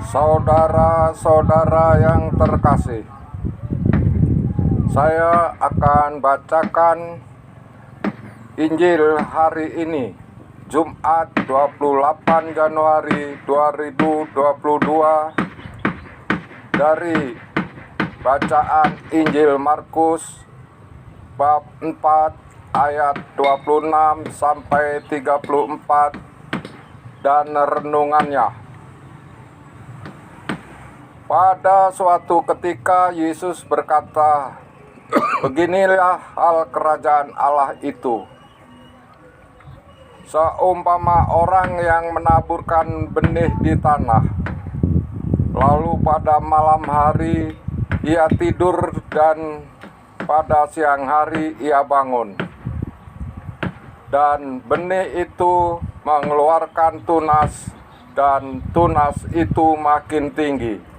Saudara-saudara yang terkasih, saya akan bacakan Injil hari ini, Jumat 28 Januari 2022, dari bacaan Injil Markus bab 4 ayat 26 sampai 34 dan renungannya. Pada suatu ketika Yesus berkata, "Beginilah hal kerajaan Allah itu. Seumpama orang yang menaburkan benih di tanah, lalu pada malam hari ia tidur dan pada siang hari ia bangun. Dan benih itu mengeluarkan tunas, dan tunas itu makin tinggi.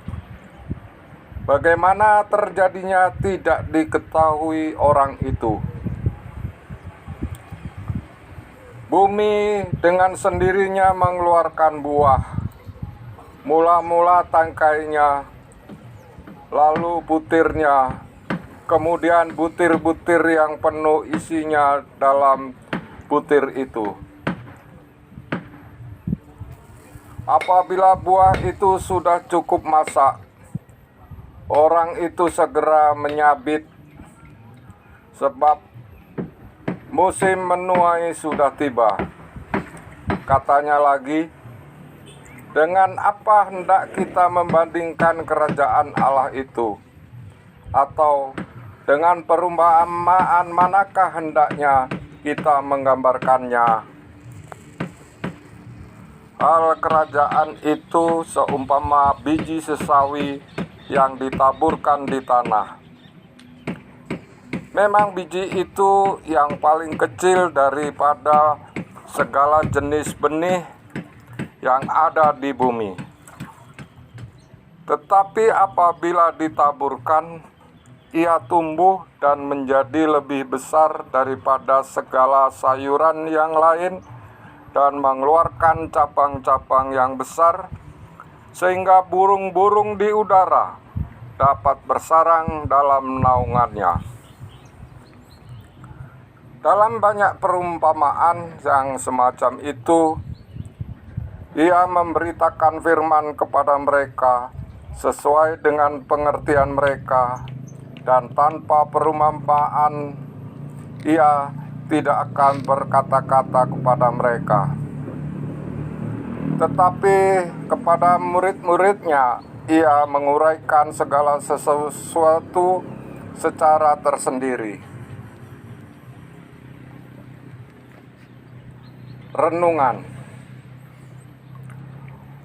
Bagaimana terjadinya tidak diketahui orang itu. Bumi dengan sendirinya mengeluarkan buah, mula-mula tangkainya, lalu butirnya, kemudian butir-butir yang penuh isinya dalam butir itu. Apabila buah itu sudah cukup masak, orang itu segera menyabit, sebab musim menuai sudah tiba." Katanya lagi, "Dengan apa hendak kita membandingkan kerajaan Allah itu? Atau dengan perumpamaan manakah hendaknya kita menggambarkannya? Hal kerajaan itu seumpama biji sesawi yang ditaburkan di tanah. Memang biji itu yang paling kecil daripada segala jenis benih yang ada di bumi. Tetapi apabila ditaburkan, ia tumbuh dan menjadi lebih besar daripada segala sayuran yang lain dan mengeluarkan cabang-cabang yang besar, sehingga burung-burung di udara dapat bersarang dalam naungannya." Dalam banyak perumpamaan yang semacam itu, ia memberitakan firman kepada mereka sesuai dengan pengertian mereka, dan tanpa perumpamaan ia tidak akan berkata-kata kepada mereka. Tetapi kepada murid-muridnya ia menguraikan segala sesuatu secara tersendiri. Renungan.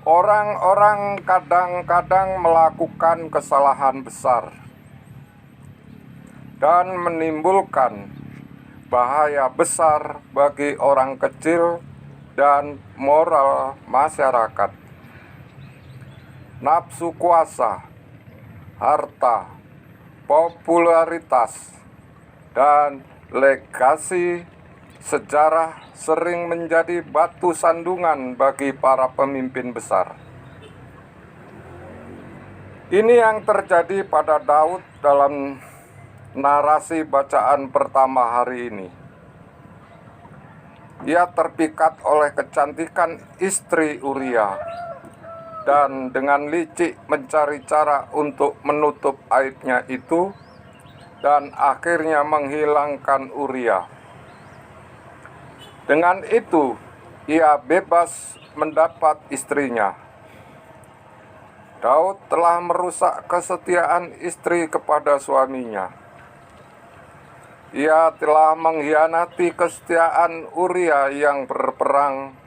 Orang-orang kadang-kadang melakukan kesalahan besar dan menimbulkan bahaya besar bagi orang kecil dan moral masyarakat. Nafsu kuasa, harta, popularitas, dan legasi sejarah sering menjadi batu sandungan bagi para pemimpin besar. Ini yang terjadi pada Daud dalam narasi bacaan pertama hari ini. Ia terpikat oleh kecantikan istri Uria, dan dengan licik mencari cara untuk menutup aibnya itu, dan akhirnya menghilangkan Uria. Dengan itu, ia bebas mendapat istrinya. Daud telah merusak kesetiaan istri kepada suaminya. Ia telah mengkhianati kesetiaan Uria yang berperang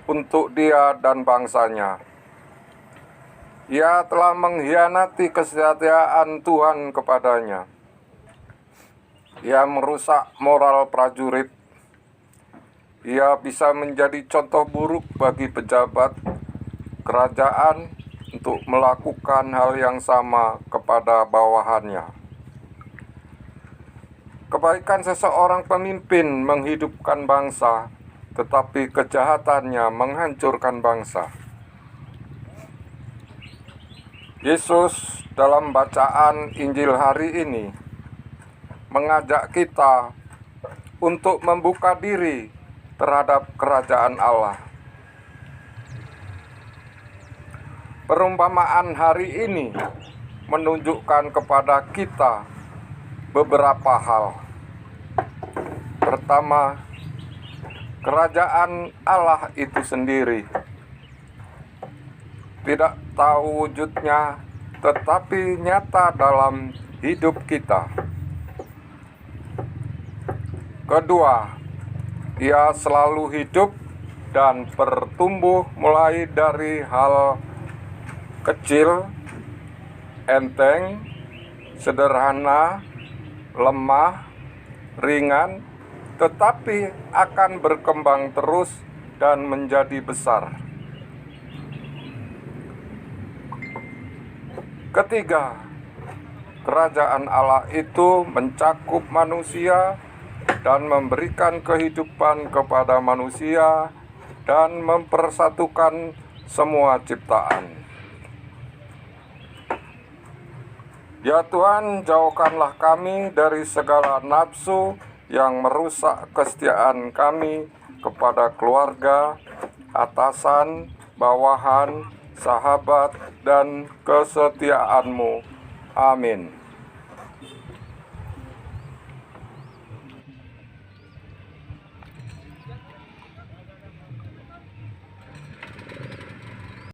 untuk dia dan bangsanya. Ia telah mengkhianati kesetiaan Tuhan kepadanya. Ia merusak moral prajurit. Ia bisa menjadi contoh buruk bagi pejabat kerajaan untuk melakukan hal yang sama kepada bawahannya. Kebaikan seseorang pemimpin menghidupkan bangsa, tetapi kejahatannya menghancurkan bangsa. Yesus dalam bacaan Injil hari ini mengajak kita untuk membuka diri terhadap kerajaan Allah. Perumpamaan hari ini menunjukkan kepada kita beberapa hal. Pertama, kerajaan Allah itu sendiri tidak tahu wujudnya, tetapi nyata dalam hidup kita. Kedua, Ia selalu hidup dan bertumbuh mulai dari hal kecil, enteng, sederhana, lemah, ringan, tetapi akan berkembang terus dan menjadi besar. Ketiga, kerajaan Allah itu mencakup manusia dan memberikan kehidupan kepada manusia dan mempersatukan semua ciptaan. Ya Tuhan, jauhkanlah kami dari segala nafsu yang merusak kesetiaan kami kepada keluarga, atasan, bawahan, sahabat, dan kesetiaan-Mu. Amin.